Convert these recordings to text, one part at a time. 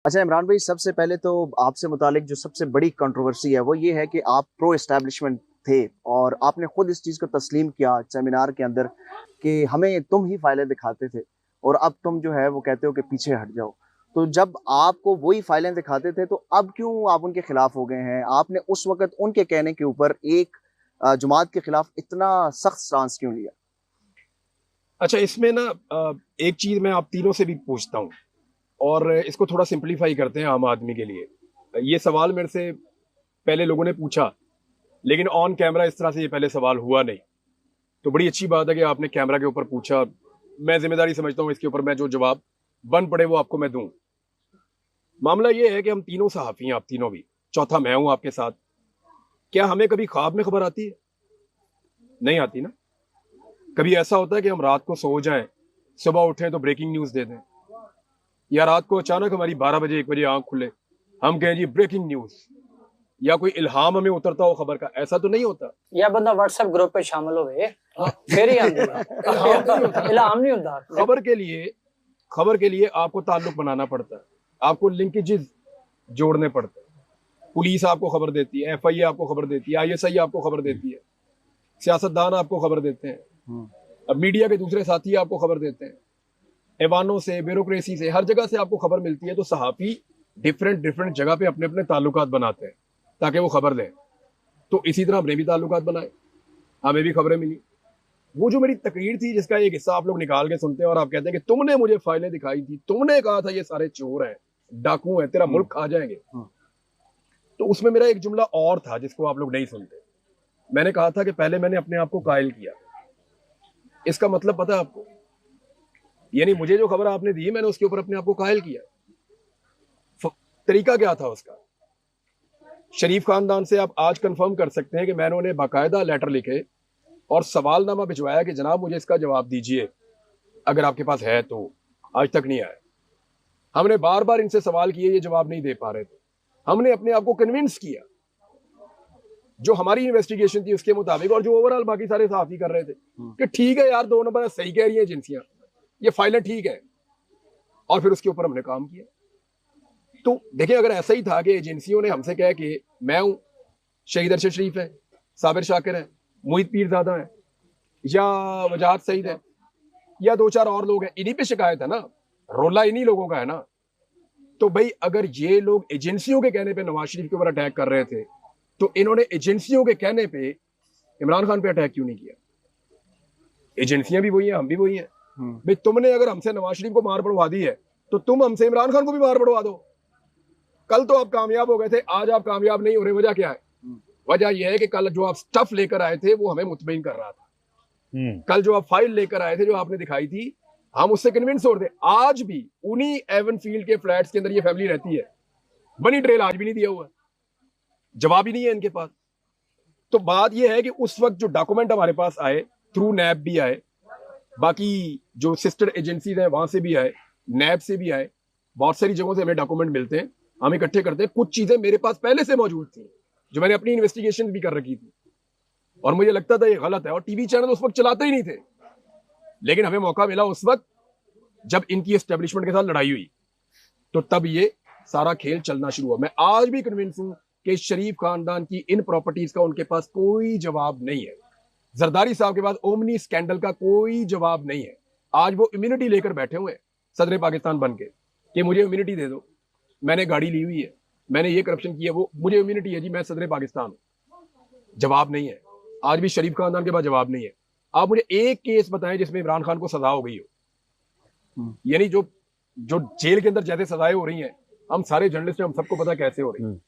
अच्छा इमरान भाई, सबसे पहले तो आपसे मुतालिक जो सबसे बड़ी कंट्रोवर्सी है वो ये है कि आप प्रो एस्टैब्लिशमेंट थे और आपने खुद इस चीज़ को तस्लीम किया सेमिनार के अंदर कि हमें तुम ही फाइलें दिखाते थे और अब तुम जो है वो कहते हो कि पीछे हट जाओ। तो जब आपको वही फाइलें दिखाते थे तो अब क्यों आप उनके खिलाफ हो गए हैं? आपने उस वक्त उनके कहने के ऊपर एक जमात के खिलाफ इतना सख्त स्टांस क्यों लिया? अच्छा, इसमें ना एक चीज मैं आप तीनों से भी पूछता हूँ और इसको थोड़ा सिंपलीफाई करते हैं आम आदमी के लिए। ये सवाल मेरे से पहले लोगों ने पूछा, लेकिन ऑन कैमरा इस तरह से ये पहले सवाल हुआ नहीं। तो बड़ी अच्छी बात है कि आपने कैमरा के ऊपर पूछा। मैं जिम्मेदारी समझता हूँ इसके ऊपर मैं जो जवाब बन पड़े वो आपको मैं दूं। मामला ये है कि हम तीनों सहाफी हैं, आप तीनों भी, चौथा मैं हूं आपके साथ। क्या हमें कभी ख्वाब में खबर आती है? नहीं आती ना। कभी ऐसा होता है कि हम रात को सो जाएं, सुबह उठें तो ब्रेकिंग न्यूज दे दें, या रात को अचानक हमारी 12 बजे 1 बजे आंख खुले, हम कहें जी ब्रेकिंग न्यूज, या कोई इल्हाम हमें उतरता हो खबर का? ऐसा तो नहीं होता। या बंदा व्हाट्सएप ग्रुप पे शामिल होवे फिर ही आंदी है। इल्हाम नहीं होता। खबर के लिए आपको ताल्लुक बनाना पड़ता है, आपको लिंकेजेस जोड़ने पड़ते हैं। पुलिस आपको खबर देती है, एफआईए आपको खबर देती है, आईएसआई आपको खबर देती है, सियासतदान आपको खबर देते हैं, अब मीडिया के दूसरे साथी आपको खबर देते हैं, ऐवानों से, ब्यूरोक्रेसी से, हर जगह से आपको खबर मिलती है। तो सहाफी डिफरेंट डिफरेंट जगह पे अपने अपने ताल्लुकात बनाते हैं ताकि वो खबर दें। तो इसी तरह हमने भी ताल्लुकात बनाए, हमें भी खबरें मिली। वो जो मेरी तकरीर थी जिसका एक हिस्सा आप लोग निकाल के सुनते हैं और आप कहते हैं कि तुमने मुझे फाइलें दिखाई थी, तुमने कहा था ये सारे चोर हैं, डाकू हैं, तेरा मुल्क खा जाएंगे, तो उसमें मेरा एक जुमला और था जिसको आप लोग नहीं सुनते। मैंने कहा था कि पहले मैंने अपने आप को कायल किया। इसका मतलब पता है आपको? यानी मुझे जो खबर आपने दी मैंने उसके ऊपर अपने आप को कायल किया। तरीका क्या था उसका? शरीफ खानदान से आप आज कंफर्म कर सकते हैं कि मैंने उन्हें बाकायदा लेटर लिखे और सवालनामा भिजवाया कि जनाब मुझे इसका जवाब दीजिए अगर आपके पास है तो। आज तक नहीं आया। हमने बार बार इनसे सवाल किए, ये जवाब नहीं दे पा रहे थे। हमने अपने आप को कन्विंस किया जो हमारी इन्वेस्टिगेशन थी उसके मुताबिक और जो ओवरऑल बाकी सारे सहाफी कर रहे थे कि ठीक है यार, 2 नंबर सही कह रही है एजेंसियां, ये फाइलें ठीक है। और फिर उसके ऊपर हमने काम किया। तो देखिए, अगर ऐसा ही था कि एजेंसियों ने हमसे कहा कि मैं हूं, शहीद अरशद शरीफ है, साबिर शाकिर है, मोहित पीरजादा है, या वजाहत सईद है, या 2-4 और लोग हैं, इन्हीं पे शिकायत है ना, रोला इन्हीं लोगों का है ना। तो भाई अगर ये लोग एजेंसियों के कहने पे नवाज शरीफ के ऊपर अटैक कर रहे थे तो इन्होंने एजेंसियों के कहने पे इमरान खान पे अटैक क्यों नहीं किया? एजेंसियां भी वही हैं, हम भी वही हैं। भाई तुमने अगर हमसे नवाज शरीफ को मार पड़वा दी है तो तुम हमसे इमरान खान को भी मार पड़वा दो। कल तो आप कामयाब हो गए थे, आज आप कामयाब नहीं हो रहे। वजह क्या है? वजह यह है कि कल जो आप स्टफ लेकर आए थे वो हमें मुतमईन कर रहा था। कल जो आप फाइल लेकर आए थे जो आपने दिखाई थी, हम उससे कन्विंस हो रहे थे। आज भी उन्हीं एवन फील्ड के फ्लैट्स के अंदर ये फैमिली रहती है। बनी ट्रेल आज भी नहीं दिया हुआ, जवाब ही नहीं है इनके पास। तो बात यह है कि उस वक्त जो डॉक्यूमेंट हमारे पास आए, थ्रू नैब भी आए, बाकी जो सिस्टर एजेंसीज हैं वहां से भी आए, नैब से भी आए, बहुत सारी जगहों से हमें डॉक्यूमेंट मिलते हैं, हम इकट्ठे करते हैं। कुछ चीजें मेरे पास पहले से मौजूद थी जो मैंने अपनी इन्वेस्टिगेशन भी कर रखी थी और मुझे लगता था ये गलत है, और टीवी चैनल उस वक्त चलाते ही नहीं थे। लेकिन हमें मौका मिला उस वक्त जब इनकी एस्टेब्लिशमेंट के साथ लड़ाई हुई, तो तब ये सारा खेल चलना शुरू हुआ। मैं आज भी कन्विंस हूं कि शरीफ खानदान की इन प्रॉपर्टीज का उनके पास कोई जवाब नहीं है। जरदारी साहब के पास ओमनी स्कैंडल का कोई जवाब नहीं है। आज वो इम्यूनिटी लेकर बैठे हुए हैं सदर पाकिस्तान बन के कि मुझे इम्यूनिटी दे दो, मैंने गाड़ी ली हुई है, मैंने ये करप्शन किया, वो मुझे इम्यूनिटी है जी, मैं सदर पाकिस्तान हूं। जवाब नहीं है। आज भी शरीफ खानदान के पास जवाब नहीं है। आप मुझे एक केस बताएं जिसमें इमरान खान को सजा हो गई हो। यानी जो जो जेल के अंदर जैसे सजाएं हो रही हैं, हम सारे जर्नलिस्ट हैं, हम सबको पता कैसे हो रही है।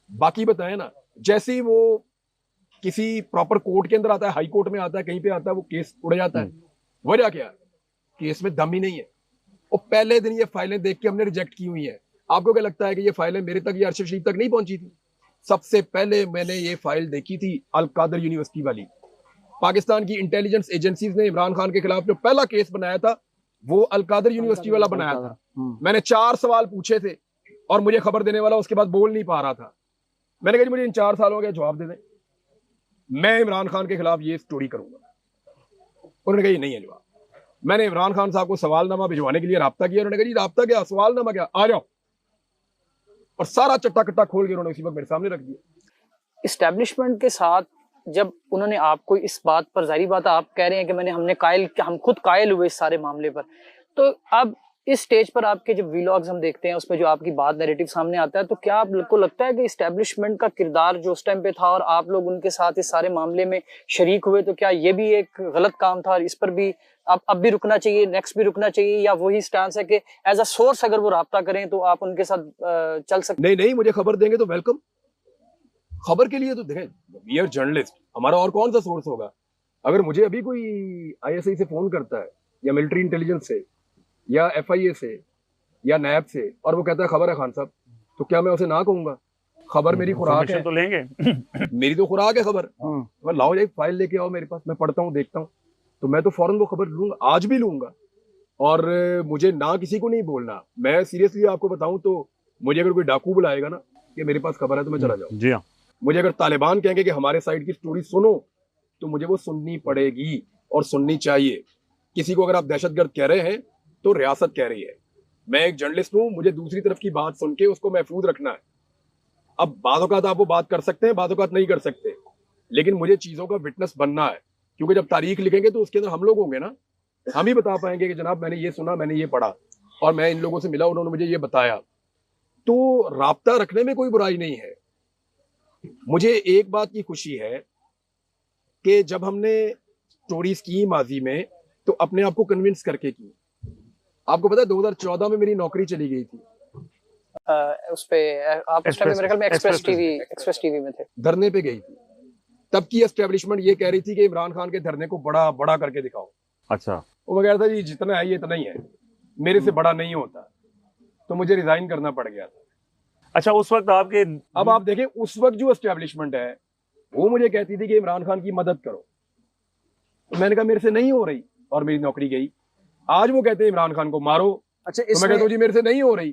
बाकी बताएं ना, जैसे ही वो किसी प्रॉपर कोर्ट के अंदर आता है, हाई कोर्ट में आता है, कहीं पे आता है, वो केस उड़ जाता है। वजह क्या है? केस में दम ही नहीं है। और पहले दिन ये फाइलें देख के हमने रिजेक्ट की हुई हैं। आपको क्या लगता है कि ये फाइलें मेरे तक या अरशद शरीफ तक नहीं पहुंची थी? सबसे पहले मैंने ये फाइल देखी थी अल कादर यूनिवर्सिटी वाली। पाकिस्तान की इंटेलिजेंस एजेंसीज ने इमरान खान के खिलाफ जो पहला केस बनाया था वो अल कादर यूनिवर्सिटी वाला बनाया था। मैंने 4 सवाल पूछे थे और मुझे खबर देने वाला उसके बाद बोल नहीं पा रहा था। मैंने कहा मुझे इन 4 सालों का जवाब दे दें, मैं इमरान खान के खिलाफ ये स्टोरी करूंगा। उन्होंने कहा ये नहीं है जवाब। मैंने इमरान खान साहब को सवालनामा भिजवाने के लिए राब्ता किया। उन्होंने कहा जी राब्ता क्या, सवालनामा क्या, आ जाओ। और सारा चट्टा कट्टा खोल के उन्होंने उसी वक्त मेरे सामने रख दिया। इस्टेब्लिशमेंट के साथ जब उन्होंने आपको इस बात पर, जाहिर बात आप कह रहे हैं कि हम खुद कायल हुए इस सारे मामले पर, तो अब इस स्टेज पर आपके जब वीलॉग्स हम देखते हैं उसमें जो आपकी बात नैरेटिव सामने आता है, तो क्या आपको लगता है कि इस्टेब्लिशमेंट का किरदार जो उस टाइम पे था और आप लोग उनके साथ इस सारे मामले में शरीक हुए, तो क्या ये भी एक गलत काम था और इस पर भी अब भी रुकना चाहिए, नेक्स्ट भी रुकना चाहिए, या वही स्टांस है कि एज अ सोर्स अगर वो राब्ता करें तो आप उनके साथ चल सकते? नहीं, मुझे खबर देंगे तो वेलकम। खबर के लिए तो देखें, वी आर जर्नलिस्ट, हमारा और कौन सा सोर्स होगा। अगर मुझे अभी कोई ISI से फोन करता है या मिलिट्री इंटेलिजेंस से या FIA से या नैब से और वो कहता है खबर है खान साहब, तो क्या मैं उसे ना कहूंगा? खबर मेरी खुराक है तो लेंगे। मेरी तो खुराक है खबर। अगर लाओ एक फाइल लेके आओ मेरे पास, मैं पढ़ता हूँ, देखता हूँ, तो मैं तो फौरन वो खबर लूंगा, आज भी लूंगा। और मुझे ना किसी को नहीं बोलना। मैं सीरियसली आपको बताऊं तो मुझे अगर कोई डाकू बुलाएगा ना कि मेरे पास खबर है तो मैं चला जाऊँ। जी हाँ। मुझे अगर तालिबान कहेंगे कि हमारे साइड की स्टोरी सुनो, तो मुझे वो सुननी पड़ेगी और सुननी चाहिए। किसी को अगर आप दहशतगर्द कह रहे हैं तो रियासत कह रही है। मैं एक जर्नलिस्ट हूं, मुझे दूसरी तरफ की बात सुन के उसको महफूज रखना है। अब बाद औक़ात आप वो बात कर सकते हैं, बाद औक़ात नहीं कर सकते, लेकिन मुझे चीजों का विटनेस बनना है, क्योंकि जब तारीख लिखेंगे तो उसके अंदर हम लोग होंगे ना, हम ही बता पाएंगे कि जनाब मैंने ये सुना, मैंने ये पढ़ा और मैं इन लोगों से मिला, उन्होंने मुझे ये बताया। तो राब्ता रखने में कोई बुराई नहीं है। मुझे एक बात की खुशी है कि जब हमने स्टोरीज की माजी में तो अपने आप को कन्विंस करके की। आपको पता है 2014 में मेरी नौकरी चली गई थी। उस पे आप उस टाइम मेरे ख्याल में एक्सप्रेस टीवी में थे, धरने पे गई थी। तब की एस्टेब्लिशमेंट ये कह रही थी कि इमरान खान के धरने को बड़ा बड़ा करके दिखाओ। अच्छा। वो मैं कह रहा था जी जितना है ये इतना ही है, मेरे से बड़ा नहीं होता, तो मुझे रिजाइन करना पड़ गया था। अच्छा, उस वक्त आपके, अब आप देखें उस वक्त जो एस्टेब्लिशमेंट है वो मुझे कहती थी कि इमरान खान की मदद करो, तो मैंने कहा मेरे से नहीं हो रही और मेरी नौकरी गई। आज वो कहते हैं इमरान खान को मारो, अच्छा, तो मैं कहता हूँ जी मेरे से नहीं हो रही,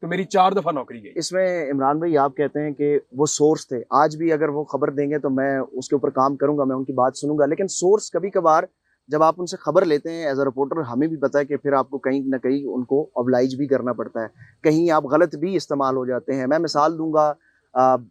तो मेरी 4 दफा नौकरी गई। इसमें इमरान भाई आप कहते हैं कि वो सोर्स थे, आज भी अगर वो खबर देंगे तो मैं उसके ऊपर काम करूंगा, मैं उनकी बात सुनूंगा, लेकिन सोर्स कभी कभार जब आप उनसे खबर लेते हैं एज अ रिपोर्टर, हमें भी पता है कि फिर आपको कहीं ना कहीं उनको ऑब्लाइज भी करना पड़ता है, कहीं आप गलत भी इस्तेमाल हो जाते हैं। मैं मिसाल दूंगा,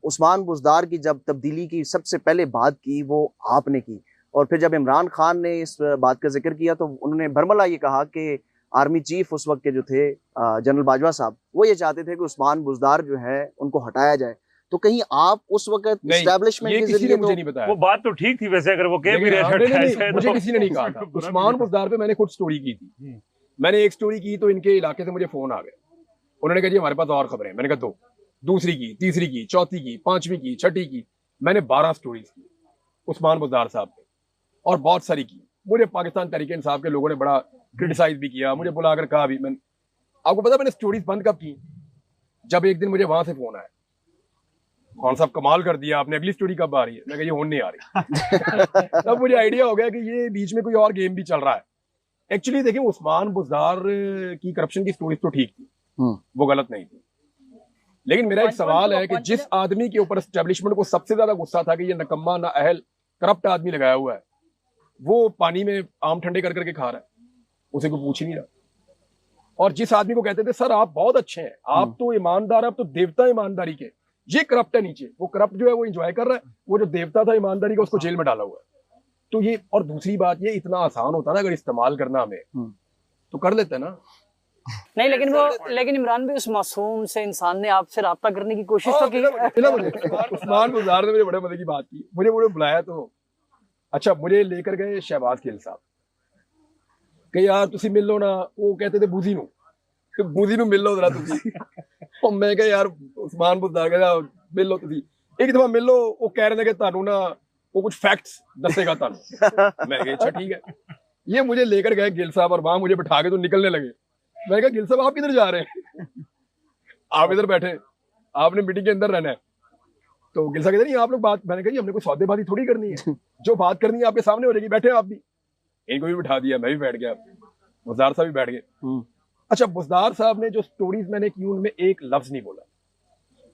उस्मान बुज़दार की जब तब्दीली की सबसे पहले बात की वो आपने की, और फिर जब इमरान खान ने इस बात का जिक्र किया तो उन्होंने बरमला ये कहा कि आर्मी चीफ उस वक्त के जो थे जनरल बाजवा साहब, वो ये चाहते थे कि उस्मान बुज़दार जो है उनको हटाया जाए। तो कहीं आप उस वक्त एस्टैब्लिशमेंट के जरिए, मुझे नहीं बताया। वो बात तो ठीक थी वैसे, अगर वो कह भी रहे थे, मुझे किसी ने नहीं कहा था। उस्मान बुज़दार पे मैंने खुद स्टोरी की थी। मैंने एक स्टोरी की तो इनके इलाके से मुझे फोन आ गया, उन्होंने कहा जी हमारे पास और खबरें। मैंने कहा 2, दूसरी की, तीसरी की, चौथी की, 5वीं की, 6ठी की। मैंने 12 स्टोरीज की उस्मान बुज़दार साहब पे और बहुत सारी की। मुझे पाकिस्तान तहरीक इंसाफ के लोगों ने बड़ा क्रिटिसाइज भी किया, मुझे बुलाकर कहा भी। मैंने, आपको पता मैंने स्टोरीज बंद कब की? जब एक दिन मुझे वहां से फोन आया, खान साहब कमाल कर दिया आपने, अगली स्टोरी कब आ रही है? मैं कहा ये होने नहीं आ रही। तब मुझे आइडिया हो गया कि ये बीच में कोई और गेम भी चल रहा है। एक्चुअली देखिए उस्मान बुज़दार की करप्शन की स्टोरीज तो ठीक थी, वो गलत नहीं थी, लेकिन मेरा एक सवाल है कि जिस आदमी के ऊपर एस्टेब्लिशमेंट को सबसे ज्यादा गुस्सा था कि ये नकम्मा ना अहल करप्ट आदमी लगाया हुआ है, वो पानी में आम ठंडे कर करके खा रहा है, उसे कोई पूछ ही नहीं रहा। और जिस आदमी को कहते थे सर आप बहुत अच्छे हैं, आप तो ईमानदार, आप तो देवता ईमानदारी के, ये करप्ट है नीचे, वो करप्ट जो है वो एंजॉय कर रहा है, वो जो देवता था ईमानदारी का उसको जेल में डाला हुआ है। तो ये, और दूसरी बात ये इतना आसान होता ना अगर इस्तेमाल करना हमें, तो कर लेते ना। नहीं, लेकिन इमरान भाई उस मासूम से इंसान ने आपसे राब्ता करने की कोशिश तो की। उस्मान बुज़दार ने मुझे बड़े मजे की बात की, मुझे बुलाया तो अच्छा, मुझे लेकर गए शहबाज खेल साहब कि यार तुसी मिल लो ना, वो कहते थे बूजी नू मिल लो जरा तुसी। और मैं कहा यार उस्मान बुज़दार कहता मिल लो तुसी, एक दफा मिल लो, वो कह रहे थे कि तानू ना वो कुछ फैक्ट्स दसेगा तानू। मैं कहा अच्छा ठीक है। ये मुझे लेकर गए गिल साहब और वहां मुझे बिठा के तो निकलने लगे। मैंने कहा गिल साहब आप किधर जा रहे हैं? आप इधर बैठे, आपने मीटिंग के अंदर रहना है। तो गिल साहब कहते नहीं आप लोग बात, मैंने कहा हमने कोई सौदेबाजी थोड़ी करनी है, जो बात करनी है आपके सामने हो जाएगी, बैठे आप भी। इनको भी बिठा दिया, मैं भी बैठ गया, बुज़दार साहब भी बैठ गए। अच्छा, बुज़दार साहब ने जो स्टोरीज मैंने की उनमें एक लफ्ज नहीं बोला।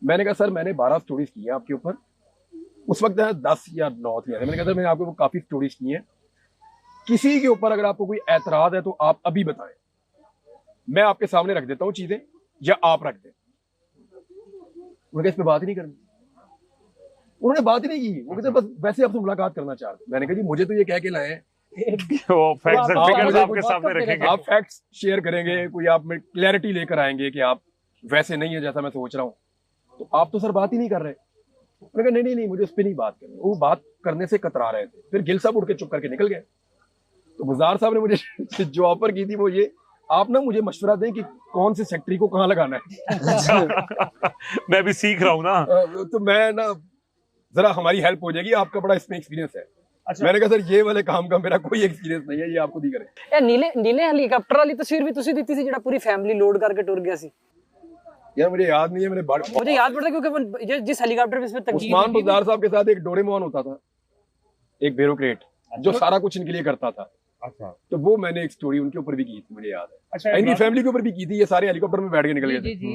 मैंने कहा सर मैंने 12 स्टोरीज की है आपके ऊपर, उस वक्त 10 या 9 थी। मैंने कहा सर मैंने आपके ऊपर काफी स्टोरीज की हैं, किसी के ऊपर अगर आपको कोई एतराज है तो आप अभी बताएं, मैं आपके सामने रख देता हूँ चीजें, या आप रख दें। उन्होंने इस पे बात ही नहीं करनी, उन्होंने बात ही नहीं की। वो कहते बस वैसे आपसे मुलाकात करना चाह रहे। मैंने कहा जी मुझे तो ये कह के लाए हैं, वो फैक्ट्स एंड आप फिगर्स मुझे आपके सामने रखेंगे। आप फैक्ट्स शेयर करेंगे, कोई आप में क्लैरिटी लेकर आएंगे कि आप वैसे नहीं है जैसा मैं सोच रहा हूँ, तो आप तो सर बात ही नहीं कर रहे। मैंने कहा नहीं, मुझे उस पर नहीं बात करनी। वो बात करने से कतरा रहे थे। फिर गिल साहब उठ के चुप करके निकल गए। तो गुजार साहब ने मुझे जो ऑफर की थी वो ये, आप ना मुझे मशवरा दें कि कौन से सेक्रेटरी को कहाँ लगाना है। मैं भी सीख रहा हूँ ना। तो मैं ना जरा हमारी हेल्प हो जाएगी, आपका बड़ा इसमें एक्सपीरियंस है। अच्छा। मैंने कहा सर ये वाले काम का मेरा कोई एक्सपीरियंस नहीं है, ये आप खुद ही करें। ਇਹ ਨੀਲੇ ਹੈਲੀਕਾਪਟਰ ਵਾਲੀ ਤਸਵੀਰ ਵੀ ਤੁਸੀਂ ਦਿੱਤੀ ਸੀ ਜਿਹੜਾ ਪੂਰੀ ਫੈਮਿਲੀ ਲੋਡ ਕਰਕੇ ਟੁਰ ਗਿਆ ਸੀ। यार मुझे याद नहीं है, मैंने मुझे याद पड़ता क्योंकि वो जिस हेलीकॉप्टर में इसमें तकदीर उस्मान बुज़दार साहब के साथ एक डोरेमोन होता था, एक ब्यूरोक्रेट जो सारा कुछ इनके लिए करता था। अच्छा, तो वो मैंने एक स्टोरी उनके ऊपर भी की थी, मुझे याद है। अच्छा, इनकी फैमिली के ऊपर भी की थी। ये सारे हेलीकॉप्टर में बैठ के निकल गए थे।